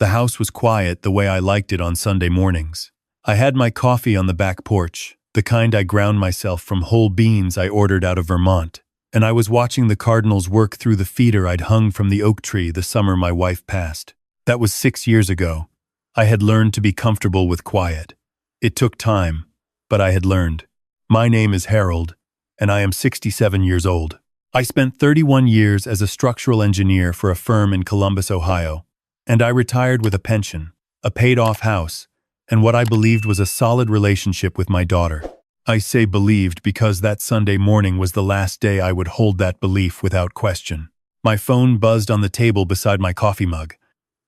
The house was quiet the way I liked it on Sunday mornings. I had my coffee on the back porch, the kind I ground myself from whole beans I ordered out of Vermont, and I was watching the cardinals work through the feeder I'd hung from the oak tree the summer my wife passed. That was 6 years ago. I had learned to be comfortable with quiet. It took time, but I had learned. My name is Harold, and I am 67 years old. I spent 31 years as a structural engineer for a firm in Columbus, Ohio, and I retired with a pension, a paid-off house, and what I believed was a solid relationship with my daughter. I say believed because that Sunday morning was the last day I would hold that belief without question. My phone buzzed on the table beside my coffee mug.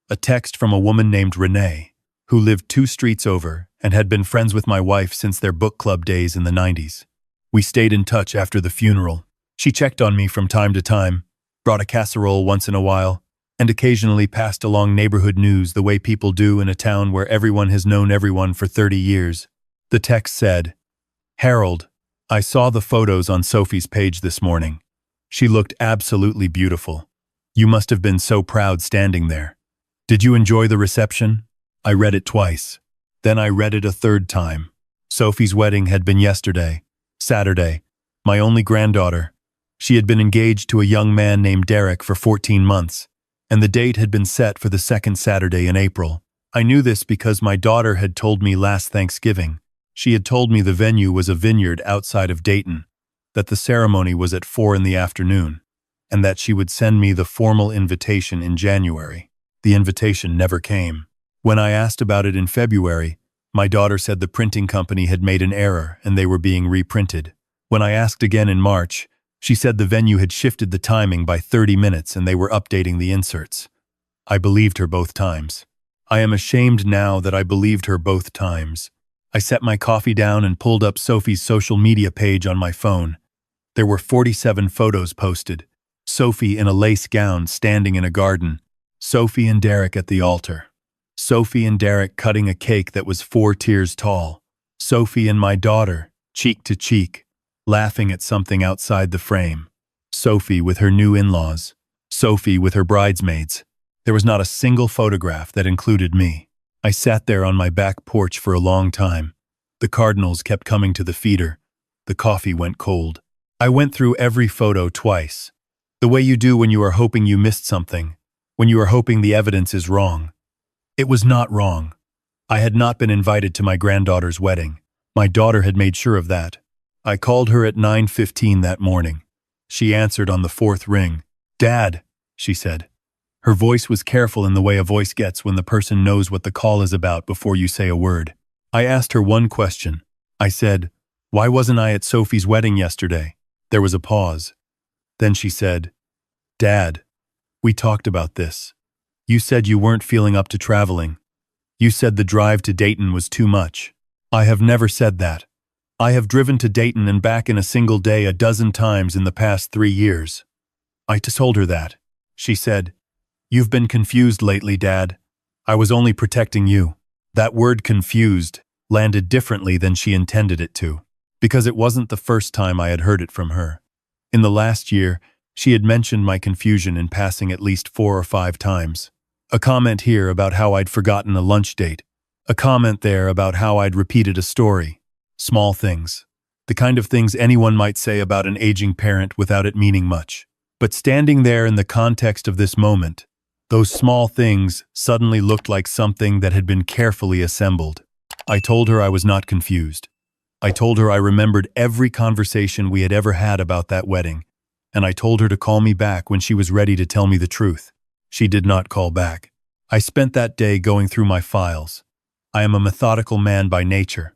A text from a woman named Renee, who lived 2 streets over and had been friends with my wife since their book club days in the 90s. We stayed in touch after the funeral. She checked on me from time to time, brought a casserole once in a while, and occasionally passed along neighborhood news the way people do in a town where everyone has known everyone for 30 years. The text said, "Harold, I saw the photos on Sophie's page this morning. She looked absolutely beautiful. You must have been so proud standing there. Did you enjoy the reception?" I read it twice. Then I read it a third time. Sophie's wedding had been yesterday, Saturday, my only granddaughter. She had been engaged to a young man named Derek for 14 months. And the date had been set for the second Saturday in April. I knew this because my daughter had told me last Thanksgiving. She had told me the venue was a vineyard outside of Dayton, that the ceremony was at 4 in the afternoon, and that she would send me the formal invitation in January. The invitation never came. When I asked about it in February, my daughter said the printing company had made an error and they were being reprinted. When I asked again in March, she said the venue had shifted the timing by 30 minutes and they were updating the inserts. I believed her both times. I am ashamed now that I believed her both times. I set my coffee down and pulled up Sophie's social media page on my phone. There were 47 photos posted. Sophie in a lace gown standing in a garden. Sophie and Derek at the altar. Sophie and Derek cutting a cake that was 4 tiers tall. Sophie and my daughter, cheek to cheek, laughing at something outside the frame. Sophie with her new in-laws. Sophie with her bridesmaids. There was not a single photograph that included me. I sat there on my back porch for a long time. The cardinals kept coming to the feeder. The coffee went cold. I went through every photo twice. The way you do when you are hoping you missed something, when you are hoping the evidence is wrong. It was not wrong. I had not been invited to my granddaughter's wedding. My daughter had made sure of that. I called her at 9:15 that morning. She answered on the 4th ring. "Dad," she said. Her voice was careful in the way a voice gets when the person knows what the call is about before you say a word. I asked her one question. I said, "Why wasn't I at Sophie's wedding yesterday?" There was a pause. Then she said, "Dad, we talked about this. You said you weren't feeling up to traveling. You said the drive to Dayton was too much. I have never said that. I have driven to Dayton and back in a single day a dozen times in the past 3 years. I told her that. She said, "You've been confused lately, Dad. I was only protecting you." That word confused landed differently than she intended it to, because it wasn't the first time I had heard it from her. In the last year, she had mentioned my confusion in passing at least 4 or 5 times. A comment here about how I'd forgotten a lunch date. A comment there about how I'd repeated a story. Small things. The kind of things anyone might say about an aging parent without it meaning much. But standing there in the context of this moment, those small things suddenly looked like something that had been carefully assembled. I told her I was not confused. I told her I remembered every conversation we had ever had about that wedding, and I told her to call me back when she was ready to tell me the truth. She did not call back. I spent that day going through my files. I am a methodical man by nature.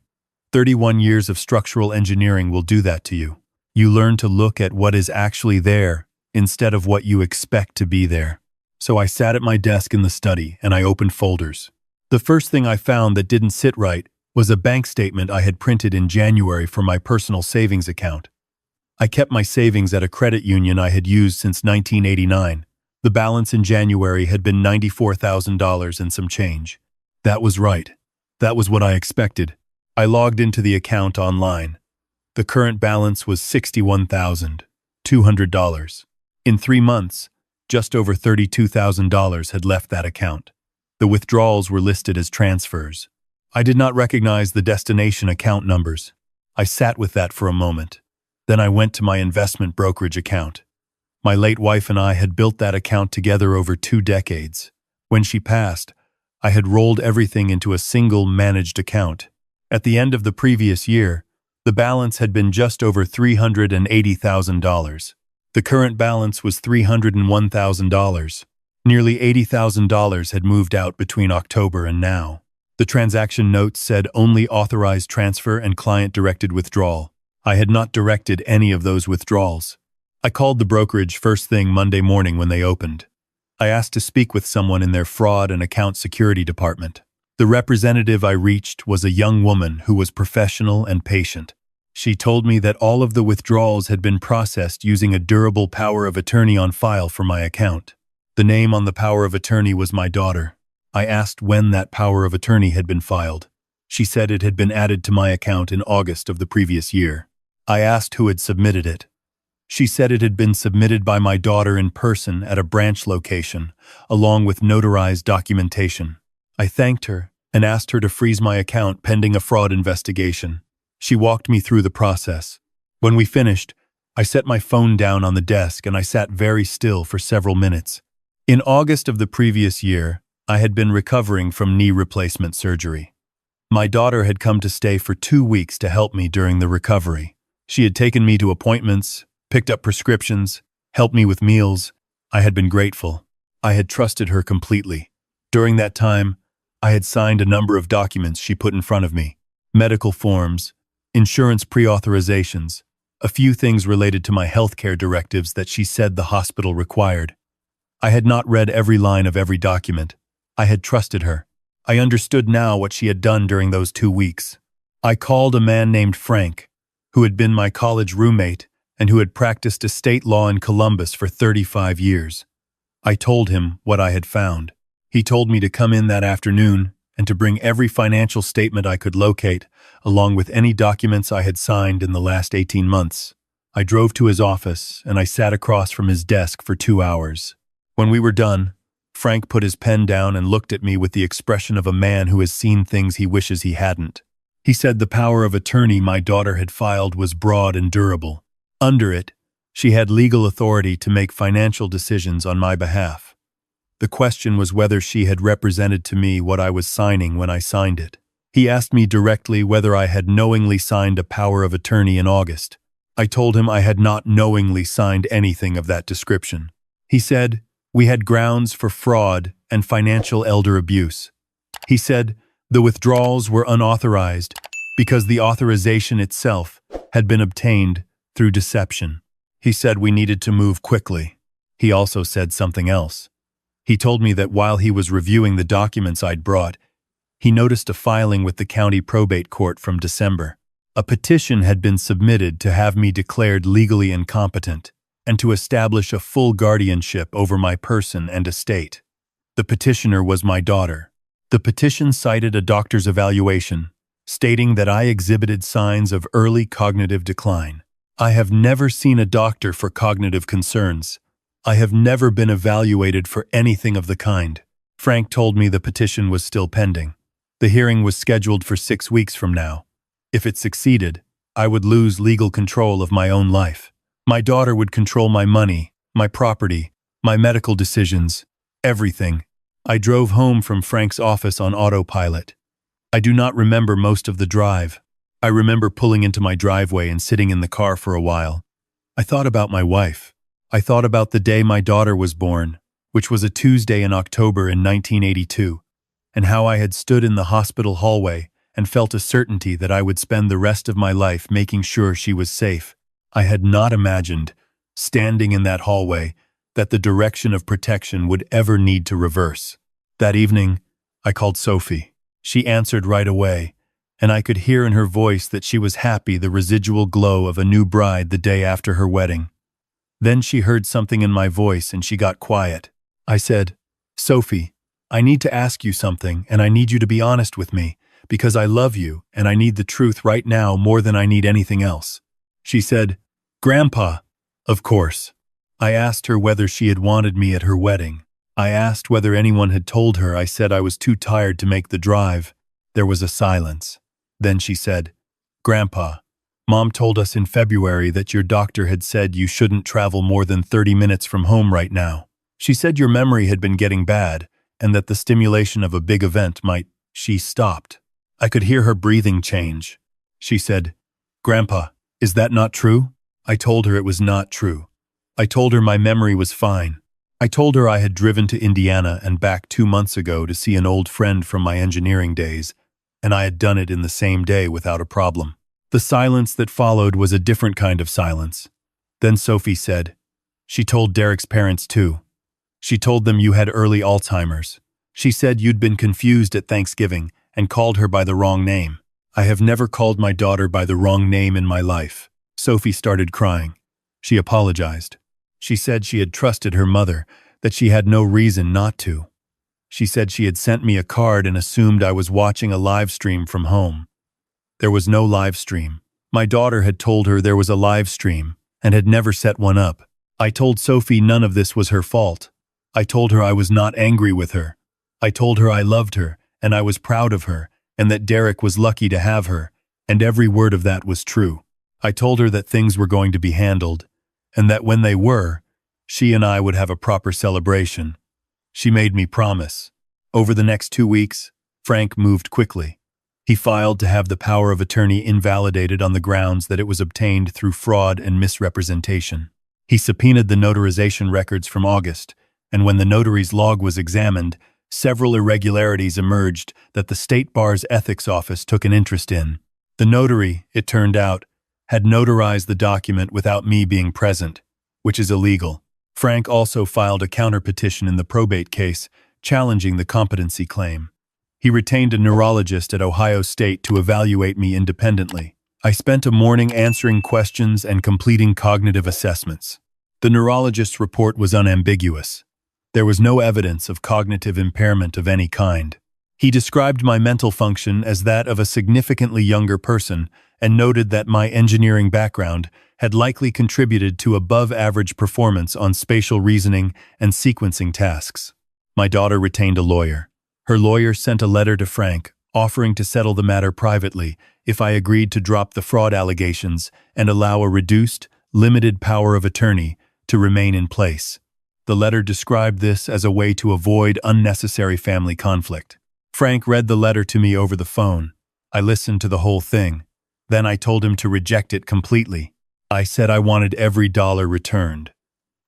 31 years of structural engineering will do that to you. You learn to look at what is actually there instead of what you expect to be there. So I sat at my desk in the study and I opened folders. The first thing I found that didn't sit right was a bank statement I had printed in January for my personal savings account. I kept my savings at a credit union I had used since 1989. The balance in January had been $94,000 and some change. That was right. That was what I expected. I logged into the account online. The current balance was $61,200. In 3 months, just over $32,000 had left that account. The withdrawals were listed as transfers. I did not recognize the destination account numbers. I sat with that for a moment. Then I went to my investment brokerage account. My late wife and I had built that account together over 2 decades. When she passed, I had rolled everything into a single managed account. At the end of the previous year, the balance had been just over $380,000. The current balance was $301,000. Nearly $80,000 had moved out between October and now. The transaction notes said only authorized transfer and client-directed withdrawal. I had not directed any of those withdrawals. I called the brokerage first thing Monday morning when they opened. I asked to speak with someone in their fraud and account security department. The representative I reached was a young woman who was professional and patient. She told me that all of the withdrawals had been processed using a durable power of attorney on file for my account. The name on the power of attorney was my daughter. I asked when that power of attorney had been filed. She said it had been added to my account in August of the previous year. I asked who had submitted it. She said it had been submitted by my daughter in person at a branch location, along with notarized documentation. I thanked her and asked her to freeze my account pending a fraud investigation. She walked me through the process. When we finished, I set my phone down on the desk and I sat very still for several minutes. In August of the previous year, I had been recovering from knee replacement surgery. My daughter had come to stay for 2 weeks to help me during the recovery. She had taken me to appointments, picked up prescriptions, helped me with meals. I had been grateful. I had trusted her completely. During that time, I had signed a number of documents she put in front of me. Medical forms, insurance pre-authorizations, a few things related to my healthcare directives that she said the hospital required. I had not read every line of every document. I had trusted her. I understood now what she had done during those 2 weeks. I called a man named Frank, who had been my college roommate and who had practiced estate law in Columbus for 35 years. I told him what I had found. He told me to come in that afternoon and to bring every financial statement I could locate, along with any documents I had signed in the last 18 months. I drove to his office and I sat across from his desk for 2 hours. When we were done, Frank put his pen down and looked at me with the expression of a man who has seen things he wishes he hadn't. He said the power of attorney my daughter had filed was broad and durable. Under it, she had legal authority to make financial decisions on my behalf. The question was whether she had represented to me what I was signing when I signed it. He asked me directly whether I had knowingly signed a power of attorney in August. I told him I had not knowingly signed anything of that description. He said, we had grounds for fraud and financial elder abuse. He said the withdrawals were unauthorized because the authorization itself had been obtained through deception. He said we needed to move quickly. He also said something else. He told me that while he was reviewing the documents I'd brought, he noticed a filing with the county probate court from December. A petition had been submitted to have me declared legally incompetent and to establish a full guardianship over my person and estate. The petitioner was my daughter. The petition cited a doctor's evaluation, stating that I exhibited signs of early cognitive decline. I have never seen a doctor for cognitive concerns. I have never been evaluated for anything of the kind. Frank told me the petition was still pending. The hearing was scheduled for 6 weeks from now. If it succeeded, I would lose legal control of my own life. My daughter would control my money, my property, my medical decisions, everything. I drove home from Frank's office on autopilot. I do not remember most of the drive. I remember pulling into my driveway and sitting in the car for a while. I thought about my wife. I thought about the day my daughter was born, which was a Tuesday in October in 1982, and how I had stood in the hospital hallway and felt a certainty that I would spend the rest of my life making sure she was safe. I had not imagined, standing in that hallway, that the direction of protection would ever need to reverse. That evening, I called Sophie. She answered right away, and I could hear in her voice that she was happy, the residual glow of a new bride the day after her wedding. Then she heard something in my voice and she got quiet. I said, Sophie, I need to ask you something and I need you to be honest with me because I love you and I need the truth right now more than I need anything else. She said, Grandpa. Of course. I asked her whether she had wanted me at her wedding. I asked whether anyone had told her. I said I was too tired to make the drive. There was a silence. Then she said, "Grandpa, Mom told us in February that your doctor had said you shouldn't travel more than 30 minutes from home right now. She said your memory had been getting bad and that the stimulation of a big event might—" She stopped. I could hear her breathing change. She said, "Grandpa, is that not true?" I told her it was not true. I told her my memory was fine. I told her I had driven to Indiana and back 2 months ago to see an old friend from my engineering days, and I had done it in the same day without a problem. The silence that followed was a different kind of silence. Then Sophie said, "She told Derek's parents too. She told them you had early Alzheimer's. She said you'd been confused at Thanksgiving and called her by the wrong name. I have never called my daughter by the wrong name in my life." Sophie started crying. She apologized. She said she had trusted her mother, that she had no reason not to. She said she had sent me a card and assumed I was watching a live stream from home. There was no live stream. My daughter had told her there was a live stream and had never set one up. I told Sophie none of this was her fault. I told her I was not angry with her. I told her I loved her and I was proud of her and that Derek was lucky to have her, and every word of that was true. I told her that things were going to be handled and that when they were, she and I would have a proper celebration. She made me promise. Over the next 2 weeks, Frank moved quickly. He filed to have the power of attorney invalidated on the grounds that it was obtained through fraud and misrepresentation. He subpoenaed the notarization records from August, and when the notary's log was examined, several irregularities emerged that the State Bar's ethics office took an interest in. The notary, it turned out, had notarized the document without me being present, which is illegal. Frank also filed a counterpetition in the probate case, challenging the competency claim. He retained a neurologist at Ohio State to evaluate me independently. I spent a morning answering questions and completing cognitive assessments. The neurologist's report was unambiguous. There was no evidence of cognitive impairment of any kind. He described my mental function as that of a significantly younger person and noted that my engineering background had likely contributed to above-average performance on spatial reasoning and sequencing tasks. My daughter retained a lawyer. Her lawyer sent a letter to Frank, offering to settle the matter privately if I agreed to drop the fraud allegations and allow a reduced, limited power of attorney to remain in place. The letter described this as a way to avoid unnecessary family conflict. Frank read the letter to me over the phone. I listened to the whole thing. Then I told him to reject it completely. I said I wanted every dollar returned.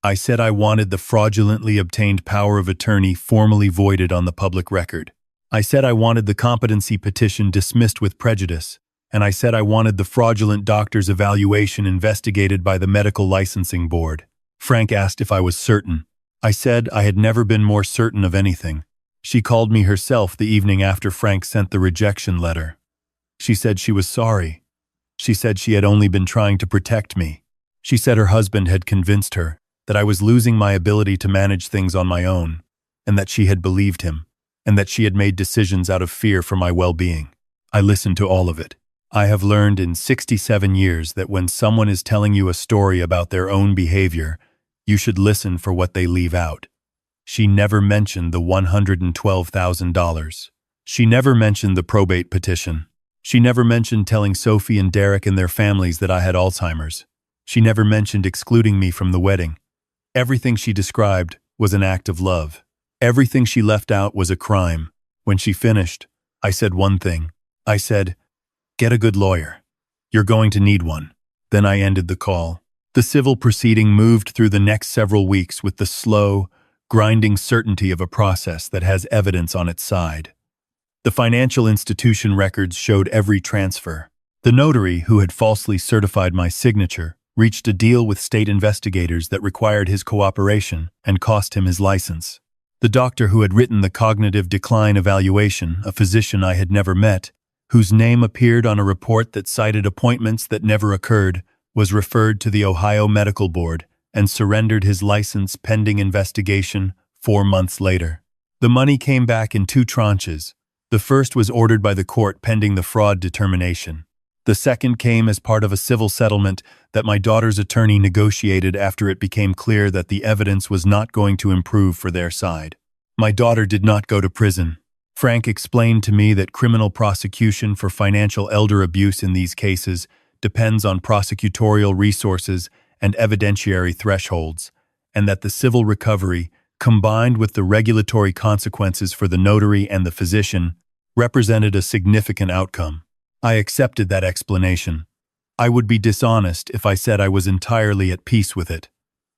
I said I wanted the fraudulently obtained power of attorney formally voided on the public record. I said I wanted the competency petition dismissed with prejudice, and I said I wanted the fraudulent doctor's evaluation investigated by the Medical Licensing Board. Frank asked if I was certain. I said I had never been more certain of anything. She called me herself the evening after Frank sent the rejection letter. She said she was sorry. She said she had only been trying to protect me. She said her husband had convinced her that I was losing my ability to manage things on my own, and that she had believed him, and that she had made decisions out of fear for my well-being. I listened to all of it. I have learned in 67 years that when someone is telling you a story about their own behavior, you should listen for what they leave out. She never mentioned the $112,000. She never mentioned the probate petition. She never mentioned telling Sophie and Derek and their families that I had Alzheimer's. She never mentioned excluding me from the wedding. Everything she described was an act of love. Everything she left out was a crime. When she finished, I said one thing. I said, "Get a good lawyer. You're going to need one." Then I ended the call. The civil proceeding moved through the next several weeks with the slow, grinding certainty of a process that has evidence on its side. The financial institution records showed every transfer. The notary, who had falsely certified my signature, reached a deal with state investigators that required his cooperation and cost him his license. The doctor who had written the cognitive decline evaluation, a physician I had never met, whose name appeared on a report that cited appointments that never occurred, was referred to the Ohio Medical Board and surrendered his license pending investigation 4 months later. The money came back in 2 tranches. The first was ordered by the court pending the fraud determination. The second came as part of a civil settlement that my daughter's attorney negotiated after it became clear that the evidence was not going to improve for their side. My daughter did not go to prison. Frank explained to me that criminal prosecution for financial elder abuse in these cases depends on prosecutorial resources and evidentiary thresholds, and that the civil recovery, combined with the regulatory consequences for the notary and the physician, represented a significant outcome. I accepted that explanation. I would be dishonest if I said I was entirely at peace with it,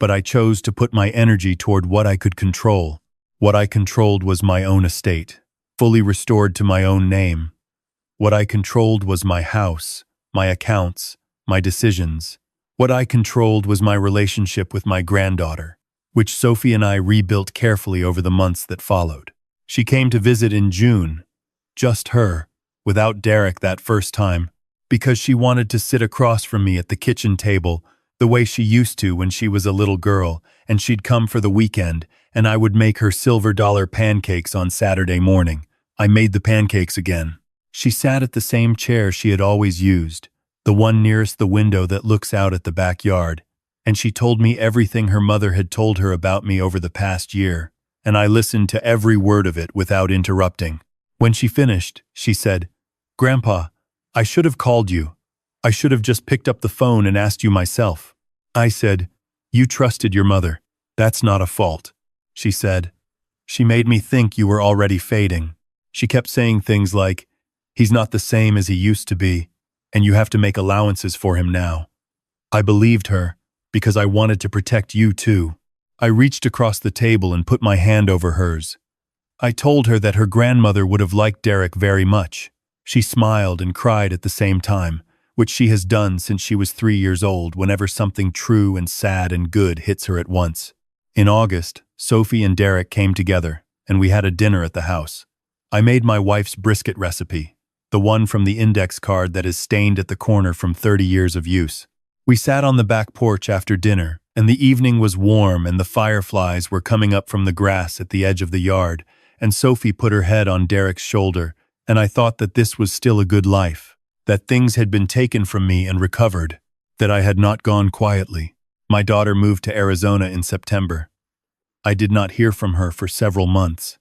but I chose to put my energy toward what I could control. What I controlled was my own estate, fully restored to my own name. What I controlled was my house, my accounts, my decisions. What I controlled was my relationship with my granddaughter, which Sophie and I rebuilt carefully over the months that followed. She came to visit in June, just her, without Derek that first time, because she wanted to sit across from me at the kitchen table the way she used to when she was a little girl, and she'd come for the weekend, and I would make her silver-dollar pancakes on Saturday morning. I made the pancakes again. She sat at the same chair she had always used, the one nearest the window that looks out at the backyard, and she told me everything her mother had told her about me over the past year, and I listened to every word of it without interrupting. When she finished, she said, "Grandpa, I should have called you. I should have just picked up the phone and asked you myself." I said, "You trusted your mother. That's not a fault." She said, "She made me think you were already fading." She kept saying things like, "He's not the same as he used to be, and you have to make allowances for him now." I believed her, because I wanted to protect you too. I reached across the table and put my hand over hers. I told her that her grandmother would have liked Derek very much. She smiled and cried at the same time, which she has done since she was 3 years old whenever something true and sad and good hits her at once. In August, Sophie and Derek came together, and we had a dinner at the house. I made my wife's brisket recipe, the one from the index card that is stained at the corner from 30 years of use. We sat on the back porch after dinner, and the evening was warm and the fireflies were coming up from the grass at the edge of the yard, and Sophie put her head on Derek's shoulder, and I thought that this was still a good life, that things had been taken from me and recovered, that I had not gone quietly. My daughter moved to Arizona in September. I did not hear from her for several months.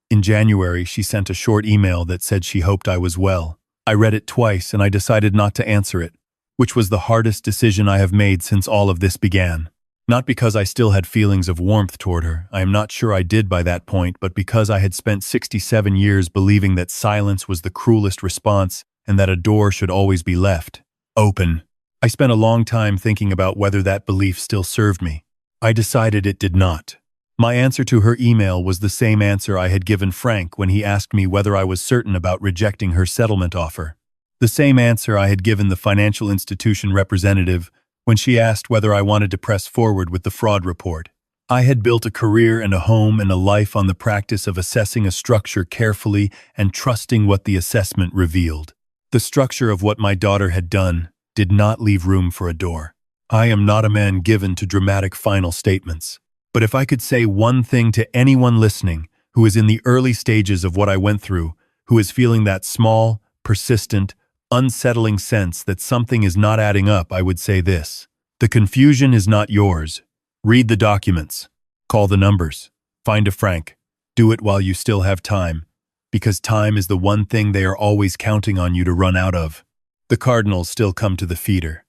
In January, she sent a short email that said she hoped I was well. I read it twice and I decided not to answer it, which was the hardest decision I have made since all of this began. Not because I still had feelings of warmth toward her, I am not sure I did by that point, but because I had spent 67 years believing that silence was the cruelest response and that a door should always be left open. I spent a long time thinking about whether that belief still served me. I decided it did not. My answer to her email was the same answer I had given Frank when he asked me whether I was certain about rejecting her settlement offer. The same answer I had given the financial institution representative when she asked whether I wanted to press forward with the fraud report. I had built a career and a home and a life on the practice of assessing a structure carefully and trusting what the assessment revealed. The structure of what my daughter had done did not leave room for a door. I am not a man given to dramatic final statements. But if I could say one thing to anyone listening who is in the early stages of what I went through, who is feeling that small, persistent, unsettling sense that something is not adding up, I would say this. The confusion is not yours. Read the documents. Call the numbers. Find a Frank. Do it while you still have time, because time is the one thing they are always counting on you to run out of. The Cardinals still come to the feeder.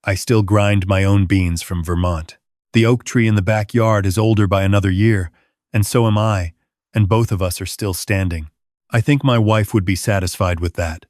I still grind my own beans from Vermont. The oak tree in the backyard is older by another year, and so am I, and both of us are still standing. I think my wife would be satisfied with that.